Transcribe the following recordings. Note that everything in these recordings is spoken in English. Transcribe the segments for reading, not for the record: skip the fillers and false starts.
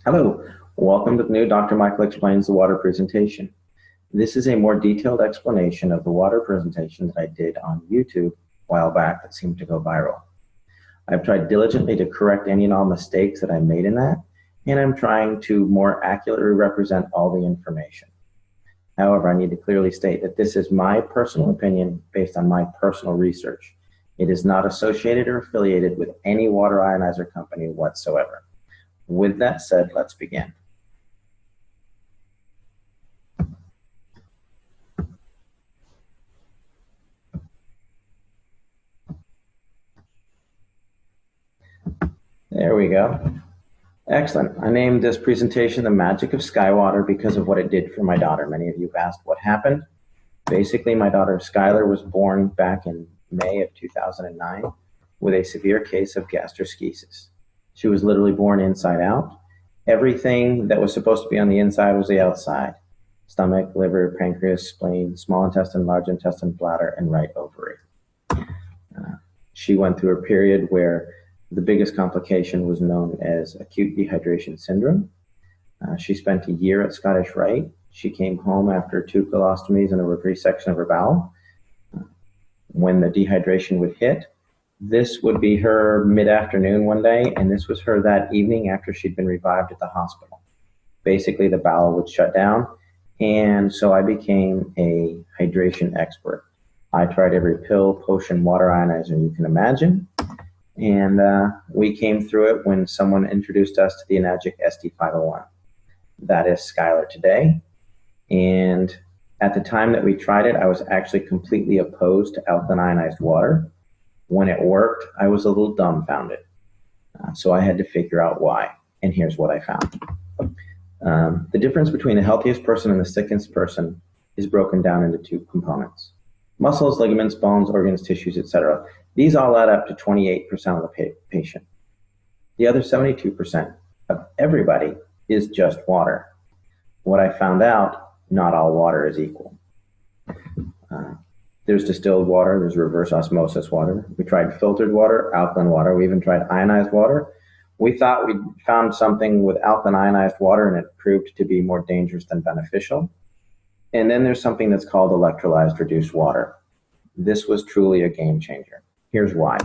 Hello, welcome to the new Dr. Michael Explains the Water presentation. This is a more detailed explanation of the water presentation that I did on YouTube a while back that seemed to go viral. I've tried diligently to correct any and all mistakes that I made in that, and I'm trying to more accurately represent all the information. However, I need to clearly state that this is my personal opinion based on my personal research. It is not associated or affiliated with any water ionizer company whatsoever. With that said, let's begin. There we go. Excellent. I named this presentation The Magic of Sky Water because of what it did for my daughter. Many of you have asked what happened. Basically, my daughter Skylar was born back in May of 2009 with a severe case of gastroschisis. She was literally born inside out. Everything that was supposed to be on the inside was the outside. Stomach, liver, pancreas, spleen, small intestine, large intestine, bladder, and right ovary. She went through a period where the biggest complication was known as acute dehydration syndrome. She spent a year at Scottish Rite. She came home after 2 colostomies and a resection of her bowel. When the dehydration would hit, this would be her mid-afternoon one day, and this was her that evening after she'd been revived at the hospital. Basically, the bowel would shut down, and so I became a hydration expert. I tried every pill, potion, water ionizer you can imagine, and we came through it when someone introduced us to the Enagic SD501. That is Skylar today, and at the time that we tried it, I was actually completely opposed to alkaline ionized water. When it worked, I was a little dumbfounded. So I had to figure out why, and here's what I found. The difference between the healthiest person and the sickest person is broken down into 2 components. Muscles, ligaments, bones, organs, tissues, etc. These all add up to 28% of the patient. The other 72% of everybody is just water. What I found out, not all water is equal. There's distilled water, there's reverse osmosis water. We tried filtered water, alkaline water, we even tried ionized water. We thought we found something with alkaline ionized water and it proved to be more dangerous than beneficial. And then there's something that's called electrolyzed reduced water. This was truly a game changer. Here's why.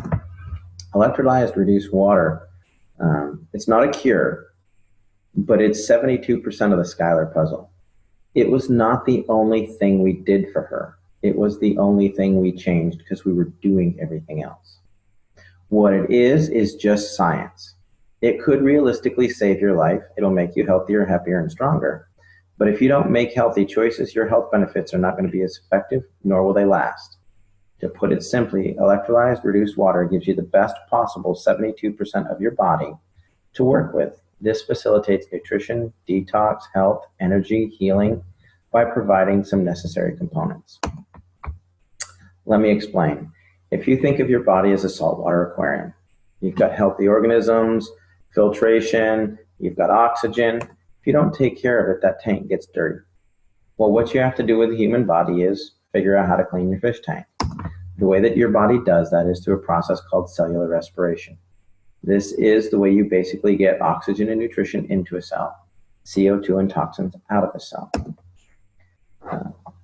Electrolyzed reduced water, it's not a cure, but it's 72% of the Skylar puzzle. It was not the only thing we did for her. It was the only thing we changed because we were doing everything else. What it is just science. It could realistically save your life. It'll make you healthier, happier, and stronger. But if you don't make healthy choices, your health benefits are not going to be as effective, nor will they last. To put it simply, electrolyzed reduced water gives you the best possible 72% of your body to work with. This facilitates nutrition, detox, health, energy, healing by providing some necessary components. Let me explain. If you think of your body as a saltwater aquarium, you've got healthy organisms, filtration, you've got oxygen. If you don't take care of it, that tank gets dirty. Well, what you have to do with the human body is figure out how to clean your fish tank. The way that your body does that is through a process called cellular respiration. This is the way you basically get oxygen and nutrition into a cell, CO2 and toxins out of a cell.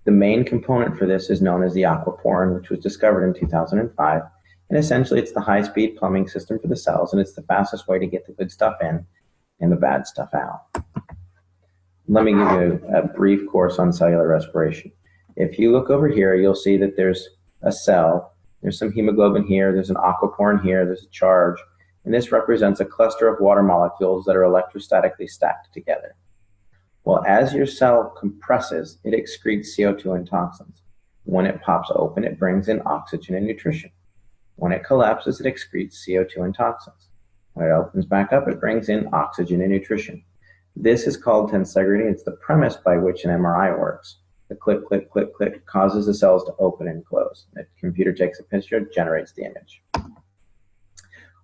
The main component for this is known as the aquaporin, which was discovered in 2005. And essentially, it's the high-speed plumbing system for the cells, and it's the fastest way to get the good stuff in and the bad stuff out. Let me give you a brief course on cellular respiration. If you look over here, you'll see that there's a cell. There's some hemoglobin here. There's an aquaporin here. There's a charge. And this represents a cluster of water molecules that are electrostatically stacked together. Well, as your cell compresses, it excretes CO2 and toxins. When it pops open, it brings in oxygen and nutrition. When it collapses, it excretes CO2 and toxins. When it opens back up, it brings in oxygen and nutrition. This is called tensegrity. It's the premise by which an MRI works. The click, click, click, click causes the cells to open and close. The computer takes a picture, generates the image.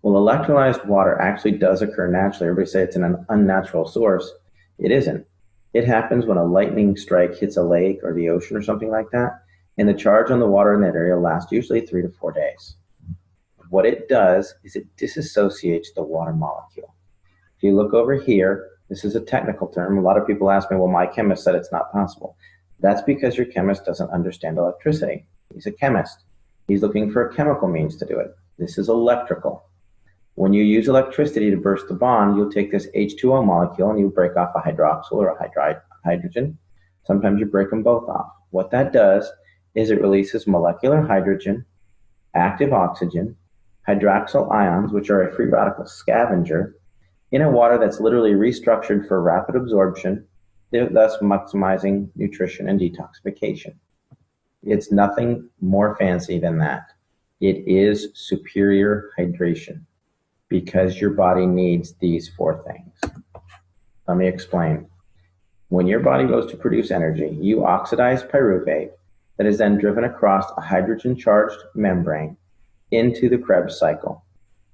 Well, electrolyzed water actually does occur naturally. Everybody say it's an unnatural source. It isn't. It happens when a lightning strike hits a lake or the ocean or something like that, and the charge on the water in that area lasts usually 3 to 4 days. What it does is it disassociates the water molecule. If you look over here, This is a technical term. A lot of people ask me, well, my chemist said it's not possible. That's because your chemist doesn't understand electricity. He's a chemist. He's looking for a chemical means to do it. This is electrical. When you use electricity to burst the bond, you'll take this H2O molecule and you break off a hydroxyl or a hydrogen. Sometimes you break them both off. What that does is it releases molecular hydrogen, active oxygen, hydroxyl ions, which are a free radical scavenger, in a water that's literally restructured for rapid absorption, thus maximizing nutrition and detoxification. It's nothing more fancy than that. It is superior hydration because your body needs these four things. Let me explain. When your body goes to produce energy, you oxidize pyruvate that is then driven across a hydrogen-charged membrane into the Krebs cycle.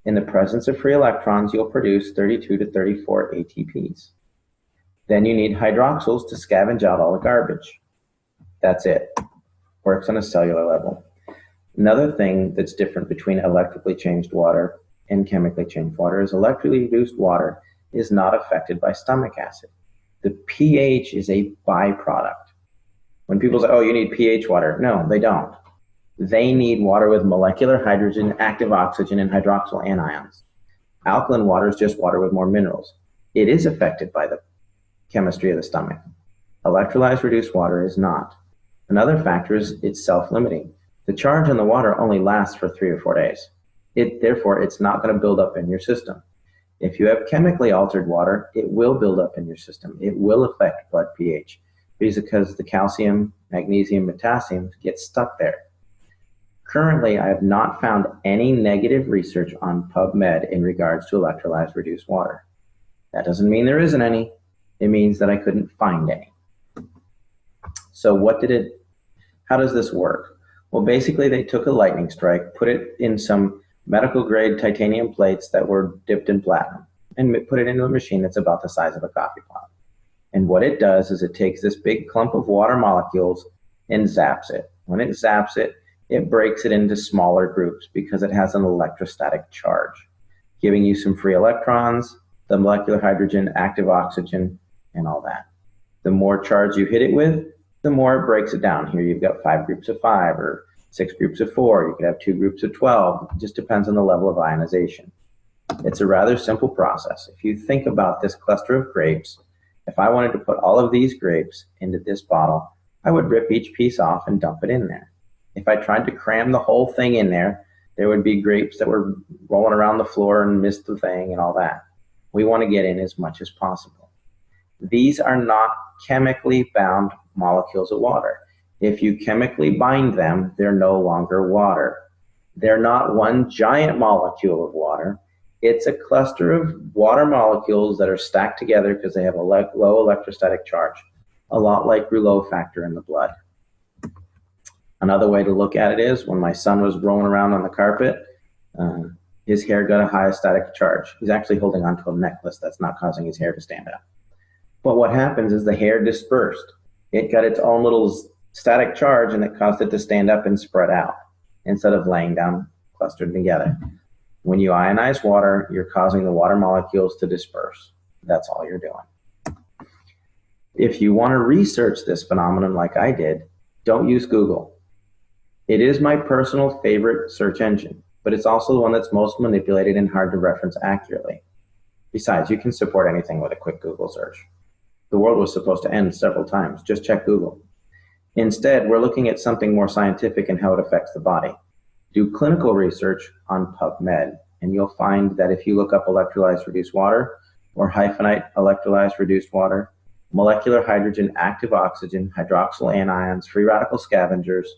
In the presence of free electrons, you'll produce 32 to 34 ATPs. Then you need hydroxyls to scavenge out all the garbage. That's it. Works on a cellular level. Another thing that's different between electrically changed water and chemically changed water is electrically reduced water is not affected by stomach acid. The pH is a byproduct. When people say, oh, you need pH water, no, they don't. They need water with molecular hydrogen, active oxygen, and hydroxyl anions. Alkaline water is just water with more minerals. It is affected by the chemistry of the stomach. Electrolyzed reduced water is not. Another factor is it's self-limiting. The charge in the water only lasts for 3 or 4 days. Therefore, it's not going to build up in your system. If you have chemically altered water, it will build up in your system. It will affect blood pH because the calcium, magnesium, potassium get stuck there. Currently, I have not found any negative research on PubMed in regards to electrolyzed reduced water. That doesn't mean there isn't any. It means that I couldn't find any. So how does this work? Well, basically they took a lightning strike, put it in some medical grade titanium plates that were dipped in platinum and put it into a machine that's about the size of a coffee pot. And what it does is it takes this big clump of water molecules and zaps it. When it zaps it, it breaks it into smaller groups because it has an electrostatic charge, giving you some free electrons, the molecular hydrogen, active oxygen, and all that. The more charge you hit it with, the more it breaks it down. Here you've got 5 groups of 5 or 6 groups of 4. You could have 2 groups of 12. It just depends on the level of ionization. It's a rather simple process. If you think about this cluster of grapes, if I wanted to put all of these grapes into this bottle, I would rip each piece off and dump it in there. If I tried to cram the whole thing in there, there would be grapes that were rolling around the floor and missed the thing and all that. We want to get in as much as possible. These are not chemically bound molecules of water. If you chemically bind them, they're no longer water. They're not one giant molecule of water. It's a cluster of water molecules that are stacked together because they have a low electrostatic charge, a lot like Rouleau factor in the blood. Another way to look at it is when my son was rolling around on the carpet, his hair got a high static charge. He's actually holding onto a necklace that's not causing his hair to stand up. But what happens is the hair dispersed. It got its own little static charge and it caused it to stand up and spread out instead of laying down clustered together. When you ionize water, you're causing the water molecules to disperse. That's all you're doing. If you want to research this phenomenon like I did, don't use Google. It is my personal favorite search engine, but it's also the one that's most manipulated and hard to reference accurately. Besides, you can support anything with a quick Google search. The world was supposed to end several times. Just check Google. Instead, we're looking at something more scientific and how it affects the body. Do clinical research on PubMed, and you'll find that if you look up electrolyzed reduced water or hyphenate electrolyzed reduced water, molecular hydrogen, active oxygen, hydroxyl anions, free radical scavengers,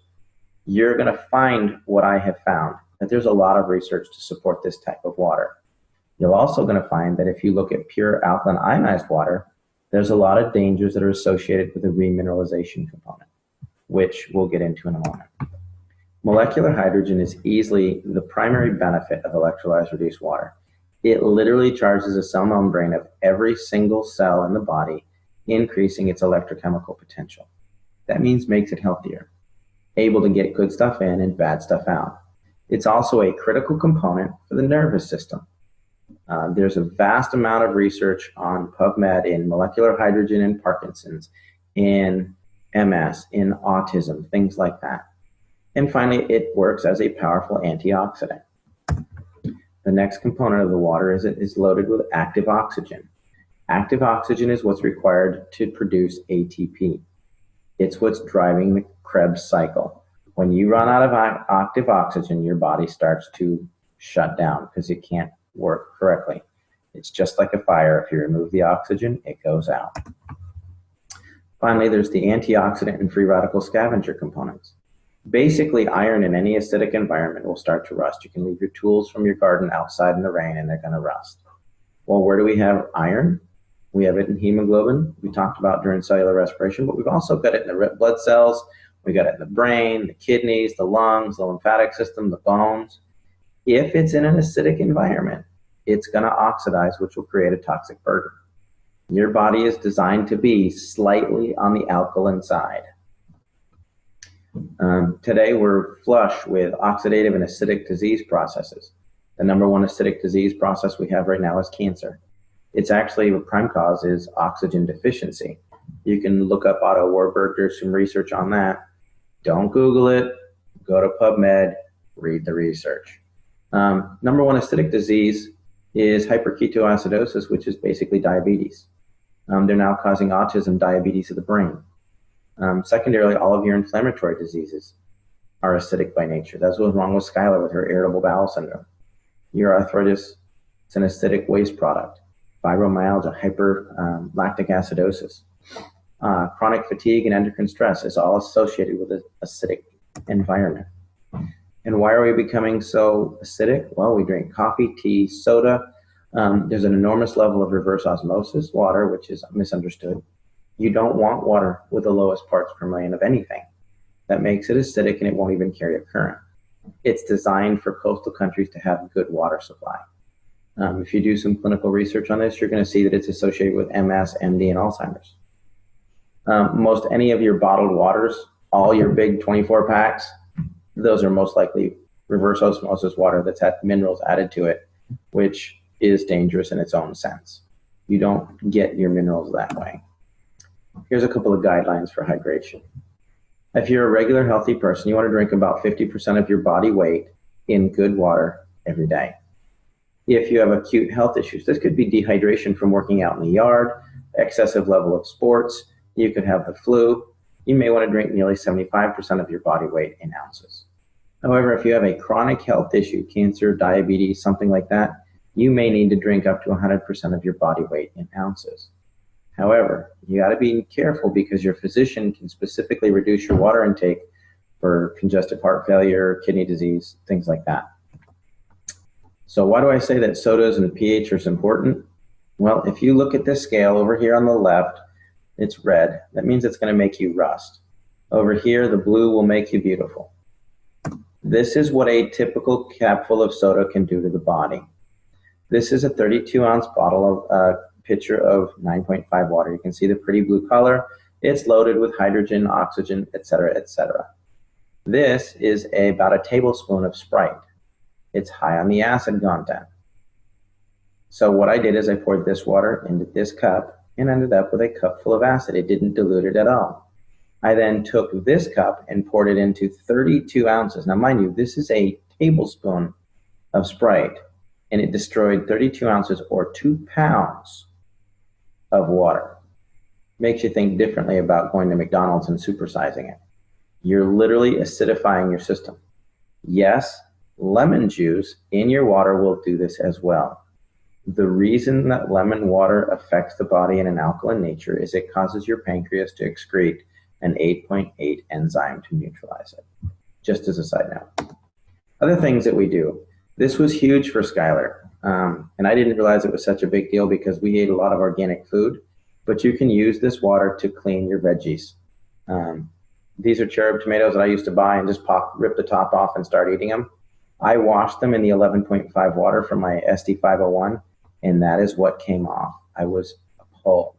you're going to find what I have found, that there's a lot of research to support this type of water. You're also going to find that if you look at pure alkaline ionized water, there's a lot of dangers that are associated with the remineralization component, which we'll get into in a moment. Molecular hydrogen is easily the primary benefit of electrolyzed reduced water. It literally charges the cell membrane of every single cell in the body, increasing its electrochemical potential. That means makes it healthier, able to get good stuff in and bad stuff out. It's also a critical component for the nervous system. There's a vast amount of research on PubMed in molecular hydrogen in Parkinson's, in MS, in autism, things like that. And finally, it works as a powerful antioxidant. The next component of the water is it is loaded with active oxygen. Active oxygen is what's required to produce ATP. It's what's driving the Krebs cycle. When you run out of active oxygen, your body starts to shut down because it can't work correctly. It's just like a fire. If you remove the oxygen, it goes out. Finally, there's the antioxidant and free radical scavenger components. Basically, iron in any acidic environment will start to rust. You can leave your tools from your garden outside in the rain and they're going to rust. Well, where do we have iron? We have it in hemoglobin, we talked about during cellular respiration, but we've also got it in the red blood cells. We got it in the brain, the kidneys, the lungs, the lymphatic system, the bones. If it's in an acidic environment, it's going to oxidize, which will create a toxic burden. Your body is designed to be slightly on the alkaline side. Today, we're flush with oxidative and acidic disease processes. The number one acidic disease process we have right now is cancer. It's actually, the prime cause is oxygen deficiency. You can look up Otto Warburg, there's some research on that. Don't Google it, go to PubMed, read the research. Number one acidic disease is hyperketoacidosis, which is basically diabetes. They're now causing autism, diabetes of the brain. Secondarily, all of your inflammatory diseases are acidic by nature. That's what's wrong with Skylar with her irritable bowel syndrome. Your arthritis, it's an acidic waste product. Fibromyalgia, hyperlactic acidosis. Chronic fatigue and endocrine stress is all associated with an acidic environment. And why are we becoming so acidic? Well, we drink coffee, tea, soda. There's an enormous level of reverse osmosis, water, which is misunderstood. You don't want water with the lowest parts per million of anything. That makes it acidic and it won't even carry a current. It's designed for coastal countries to have good water supply. If you do some clinical research on this, you're going to see that it's associated with MS, MD, and Alzheimer's. Most any of your bottled waters, all your big 24 packs, those are most likely reverse osmosis water that's had minerals added to it, which is dangerous in its own sense. You don't get your minerals that way. Here's a couple of guidelines for hydration. If you're a regular healthy person, you want to drink about 50% of your body weight in good water every day. If you have acute health issues, this could be dehydration from working out in the yard, excessive level of sports, you could have the flu. You may want to drink nearly 75% of your body weight in ounces. However, if you have a chronic health issue, cancer, diabetes, something like that, you may need to drink up to 100% of your body weight in ounces. However, you got to be careful because your physician can specifically reduce your water intake for congestive heart failure, kidney disease, things like that. So why do I say that sodas and pH are important? Well, if you look at this scale over here on the left, it's red. That means it's going to make you rust. Over here, the blue will make you beautiful. This is what a typical capful of soda can do to the body. This is a 32-ounce bottle of pitcher of 9.5 water. You can see the pretty blue color. It's loaded with hydrogen, oxygen, etc., etc. This is about a tablespoon of Sprite. It's high on the acid content. So what I did is I poured this water into this cup and ended up with a cup full of acid. It didn't dilute it at all. I then took this cup and poured it into 32 ounces. Now, mind you, this is a tablespoon of Sprite, and it destroyed 32 ounces or 2 pounds of water. Makes you think differently about going to McDonald's and supersizing it. You're literally acidifying your system. Yes, lemon juice in your water will do this as well. The reason that lemon water affects the body in an alkaline nature is it causes your pancreas to excrete an 8.8 enzyme to neutralize it. Just as a side note. Other things that we do. This was huge for Skylar. And I didn't realize it was such a big deal because we ate a lot of organic food, but you can use this water to clean your veggies. These are cherub tomatoes that I used to buy and just rip the top off and start eating them. I washed them in the 11.5 water from my SD501, and that is what came off. I was appalled.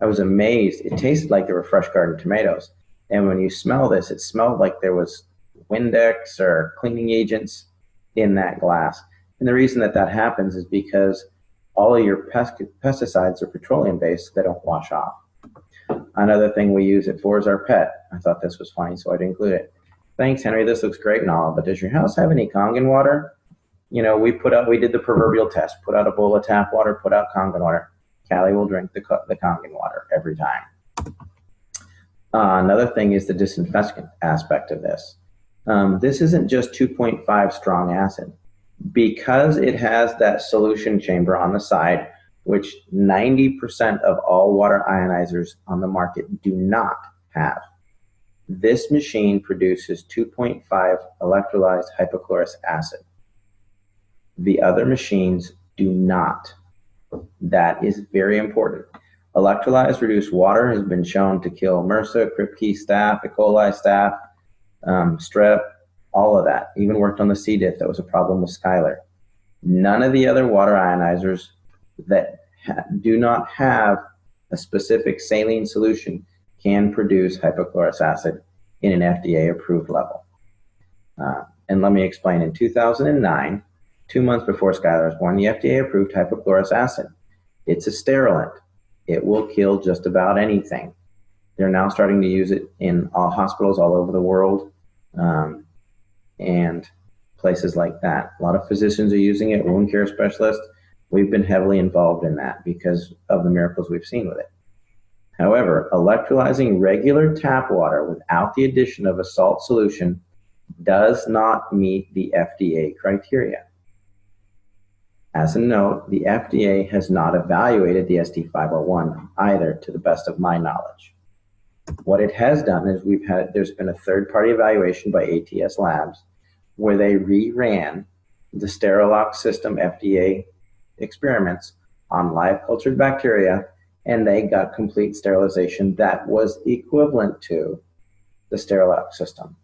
I was amazed. It tasted like they were fresh garden tomatoes. And when you smell this, it smelled like there was Windex or cleaning agents in that glass. And the reason that that happens is because all of your pesticides are petroleum based, so they don't wash off. Another thing we use it for is our pet. I thought this was funny, so I'd include it. Thanks, Henry. This looks great and all, but does your house have any Kangen water? You know, we did the proverbial test, put out a bowl of tap water, put out Kangen water. Callie will drink the Kangen water every time. Another thing is the disinfectant aspect of this. This isn't just 2.5 strong acid. Because it has that solution chamber on the side, which 90% of all water ionizers on the market do not have. This machine produces 2.5 electrolyzed hypochlorous acid. The other machines do not. That is very important. Electrolyzed reduced water has been shown to kill MRSA, Kripke staph, E. coli staph, strep, all of that. Even worked on the C. diff. That was a problem with Skylar. None of the other water ionizers that do not have a specific saline solution can produce hypochlorous acid in an FDA-approved level. And let me explain. In 2009, 2 months before Skylar was born, the FDA approved hypochlorous acid. It's a sterilant. It will kill just about anything. They're now starting to use it in all hospitals all over the world and places like that. A lot of physicians are using it, wound care specialists. We've been heavily involved in that because of the miracles we've seen with it. However, electrolyzing regular tap water without the addition of a salt solution does not meet the FDA criteria. As a note, the FDA has not evaluated the SD501 either, to the best of my knowledge. What it has done is there's been a third-party evaluation by ATS Labs where they reran the Sterilox system FDA experiments on live cultured bacteria, and they got complete sterilization that was equivalent to the Sterilox system.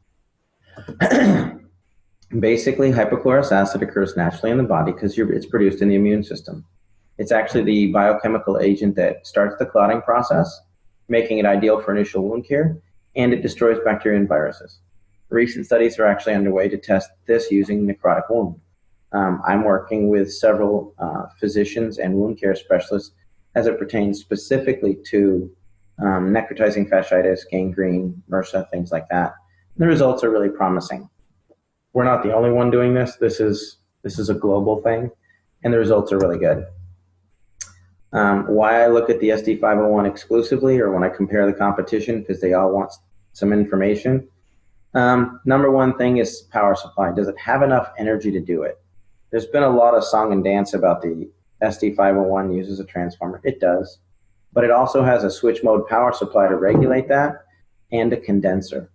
Basically, hypochlorous acid occurs naturally in the body because it's produced in the immune system. It's actually the biochemical agent that starts the clotting process, making it ideal for initial wound care, and it destroys bacteria and viruses. Recent studies are actually underway to test this using necrotic wound. I'm working with several physicians and wound care specialists as it pertains specifically to necrotizing fasciitis, gangrene, MRSA, things like that. And the results are really promising. We're not the only one doing this. This is a global thing, and the results are really good. Why I look at the SD501 exclusively, or when I compare the competition, because they all want some information. Number one thing is power supply. Does it have enough energy to do it? There's been a lot of song and dance about the SD501 uses a transformer. It does, but it also has a switch mode power supply to regulate that and a condenser.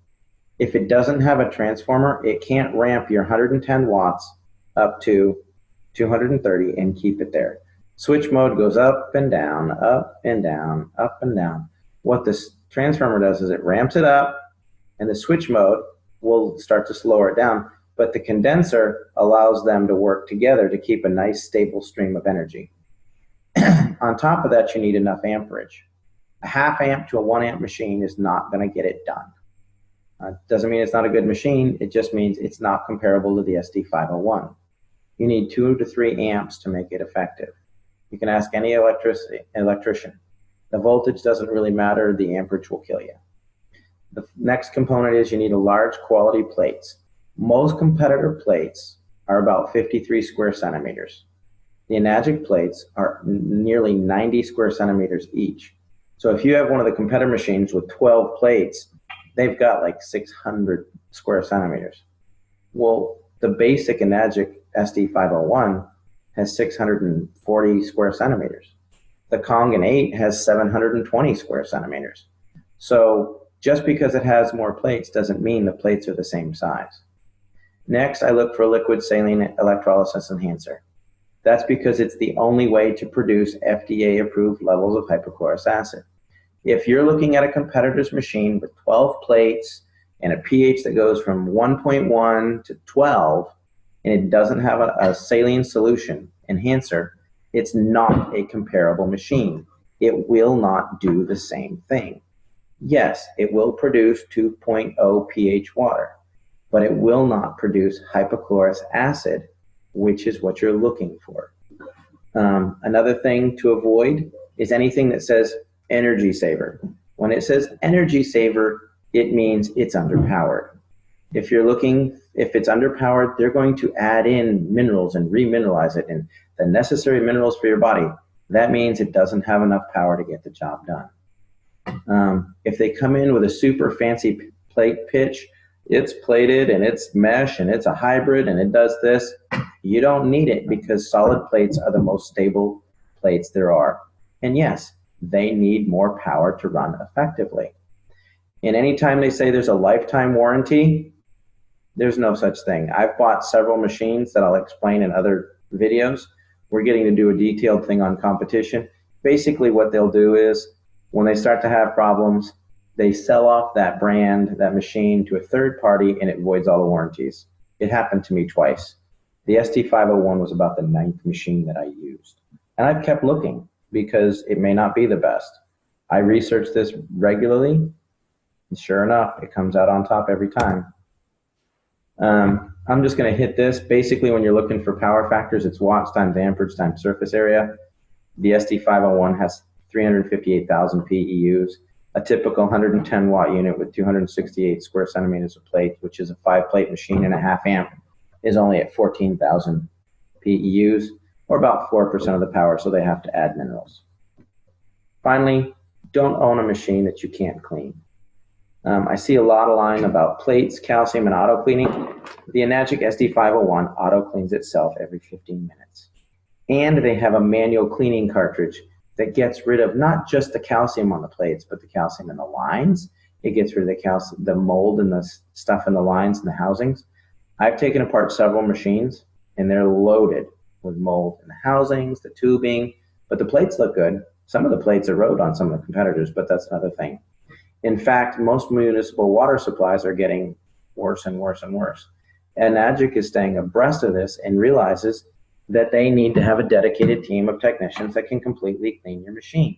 If it doesn't have a transformer, it can't ramp your 110 watts up to 230 and keep it there. Switch mode goes up and down, up and down, up and down. What this transformer does is it ramps it up, and the switch mode will start to slow it down, but the condenser allows them to work together to keep a nice stable stream of energy. On top of that, you need enough amperage. A half amp to a 1 amp machine is not going to get it done. Doesn't mean it's not a good machine, it just means it's not comparable to the SD501. You need 2 to 3 amps to make it effective. You can ask any electrician. The voltage doesn't really matter, the amperage will kill you. The next component is you need a large quality plates. Most competitor plates are about 53 square centimeters. The Enagic plates are nearly 90 square centimeters each. So if you have one of the competitor machines with 12 plates, they've got like 600 square centimeters. Well, the basic Enagic SD501 has 640 square centimeters. The Kangen 8 has 720 square centimeters. So just because it has more plates doesn't mean the plates are the same size. Next, I look for a liquid saline electrolysis enhancer. That's because it's the only way to produce FDA-approved levels of hypochlorous acid. If you're looking at a competitor's machine with 12 plates and a pH that goes from 1.1 to 12, and it doesn't have a saline solution enhancer, it's not a comparable machine. It will not do the same thing. Yes, it will produce 2.0 pH water, but it will not produce hypochlorous acid which is what you're looking for. Another thing to avoid is anything that says energy saver. When it says energy saver, it means it's underpowered. If it's underpowered, they're going to add in minerals and remineralize it and the necessary minerals for your body. That means it doesn't have enough power to get the job done. If they come in with a super fancy plate pitch, it's plated and it's mesh and it's a hybrid and it does this, you don't need it because solid plates are the most stable plates there are. And yes, they need more power to run effectively. And anytime they say there's a lifetime warranty, there's no such thing. I've bought several machines that I'll explain in other videos. We're getting to do a detailed thing on competition. Basically what they'll do is when they start to have problems, they sell off that brand, that machine to a third party and it voids all the warranties. It happened to me twice. The ST501 was about the 9th machine that I used. And I've kept looking because it may not be the best. I research this regularly, and sure enough, it comes out on top every time. I'm just going to hit this. Basically, when you're looking for power factors, it's watts times amperage times surface area. The ST501 has 358,000 PEUs. A typical 110 watt unit with 268 square centimeters of plate, which is a 5-plate machine and a half amp, is only at 14,000 PEUs, or about 4% of the power, so they have to add minerals. Finally, don't own a machine that you can't clean. I see a lot of line about plates, calcium, and auto cleaning. The Enagic SD501 auto cleans itself every 15 minutes. And they have a manual cleaning cartridge that gets rid of not just the calcium on the plates, but the calcium in the lines. It gets rid of the mold and the stuff in the lines and the housings. I've taken apart several machines, and they're loaded with mold in the housings, the tubing, but the plates look good. Some of the plates erode on some of the competitors, but that's another thing. In fact, most municipal water supplies are getting worse and worse and worse. And Enagic is staying abreast of this and realizes that they need to have a dedicated team of technicians that can completely clean your machine.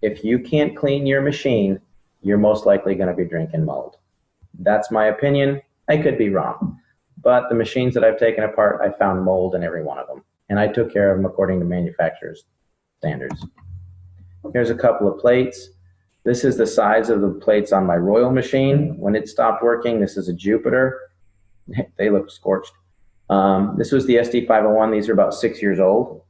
If you can't clean your machine, you're most likely going to be drinking mold. That's my opinion. I could be wrong. But the machines that I've taken apart, I found mold in every one of them. And I took care of them according to manufacturer's standards. Here's a couple of plates. This is the size of the plates on my Royal machine. When it stopped working, this is a Jupiter. They look scorched. This was the SD501. These are about 6 years old.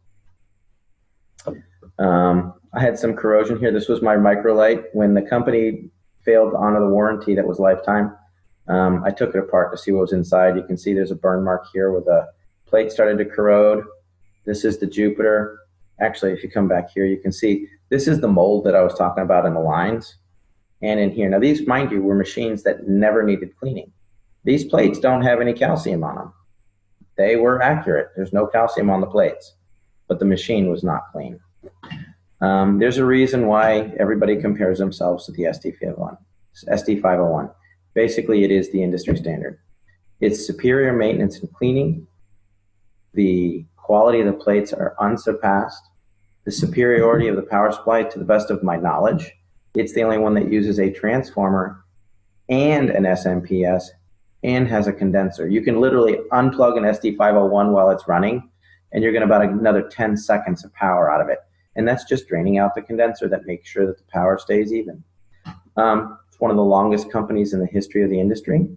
I had some corrosion here. This was my microlight. When the company failed to honor the warranty that was lifetime, I took it apart to see what was inside. You can see there's a burn mark here where the plate started to corrode. This is the Jupiter. Actually, if you come back here, you can see this is the mold that I was talking about in the lines and in here. Now, these, mind you, were machines that never needed cleaning. These plates don't have any calcium on them. They were accurate. There's no calcium on the plates, but the machine was not clean. There's a reason why everybody compares themselves to the SD501. Basically, it is the industry standard. It's superior maintenance and cleaning. The quality of the plates are unsurpassed. The superiority of the power supply, to the best of my knowledge, it's the only one that uses a transformer and an SMPS and has a condenser. You can literally unplug an SD501 while it's running, and you're getting about another 10 seconds of power out of it. And that's just draining out the condenser that makes sure that the power stays even. It's one of the longest companies in the history of the industry.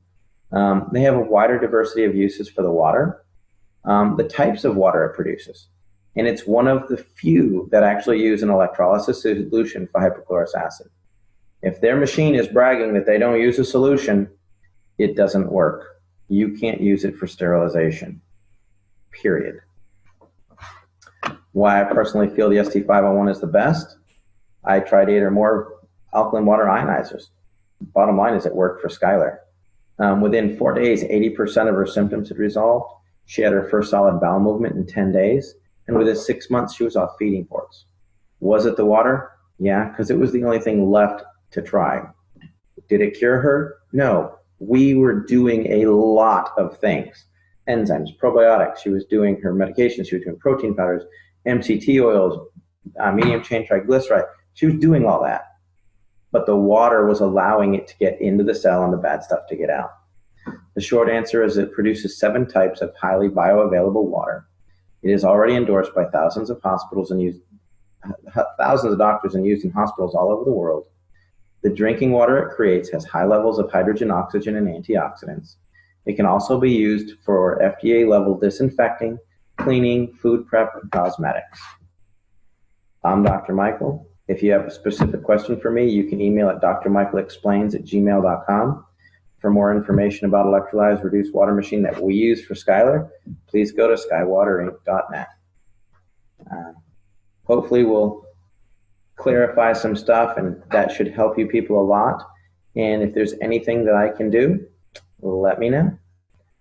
They have a wider diversity of uses for the water, the types of water it produces. And it's one of the few that actually use an electrolysis solution for hypochlorous acid. If their machine is bragging that they don't use a solution, it doesn't work. You can't use it for sterilization, period. Why I personally feel the ST501 is the best, I tried 8 or more alkaline water ionizers. Bottom line is it worked for Skylar. Within 4 days, 80% of her symptoms had resolved. She had her first solid bowel movement in 10 days. And within 6 months, she was off feeding ports. Was it the water? Yeah, because it was the only thing left to try. Did it cure her? No. We were doing a lot of things. Enzymes, probiotics. She was doing her medications. She was doing protein powders, MCT oils, medium chain triglyceride. She was doing all that. But the water was allowing it to get into the cell and the bad stuff to get out. The short answer is it produces 7 types of highly bioavailable water. It is already endorsed by thousands of hospitals and used thousands of doctors and used in hospitals all over the world. The drinking water it creates has high levels of hydrogen, oxygen, and antioxidants. It can also be used for FDA-level disinfecting, cleaning, food prep, and cosmetics. I'm Dr. Michael. If you have a specific question for me, you can email at drmichaelexplains@gmail.com. For more information about electrolyzed reduced water machine that we use for Skylar, please go to skywaterinc.net. Hopefully we'll clarify some stuff, and that should help you people a lot. And if there's anything that I can do, let me know.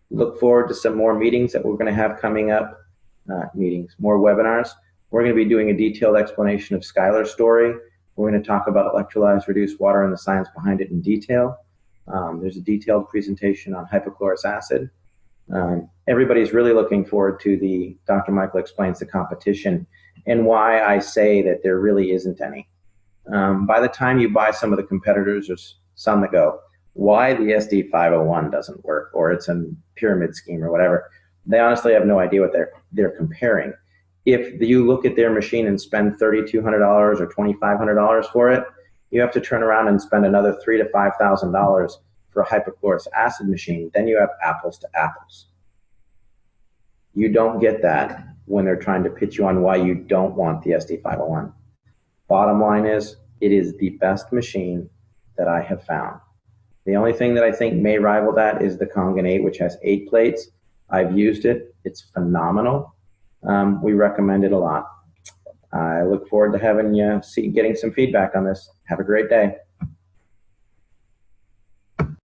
Look forward to some more meetings that we're going to have coming up, more webinars. We're going to be doing a detailed explanation of Skylar's story. We're going to talk about electrolyzed reduced water and the science behind it in detail. There's a detailed presentation on hypochlorous acid. Everybody's really looking forward to the Dr. Michael Explains the competition and why I say that there really isn't any. By the time you buy some of the competitors, there's some that go, why the SD501 doesn't work, or it's a pyramid scheme or whatever. They honestly have no idea what they're comparing. If you look at their machine and spend $3,200 or $2,500 for it, you have to turn around and spend another $3,000 to $5,000 for a hypochlorous acid machine. Then you have apples to apples. You don't get that when they're trying to pitch you on why you don't want the SD501. Bottom line is, it is the best machine that I have found. The only thing that I think may rival that is the Kangen 8, which has 8 plates. I've used it. It's phenomenal. We recommend it a lot. I look forward to having you getting some feedback on this. Have a great day.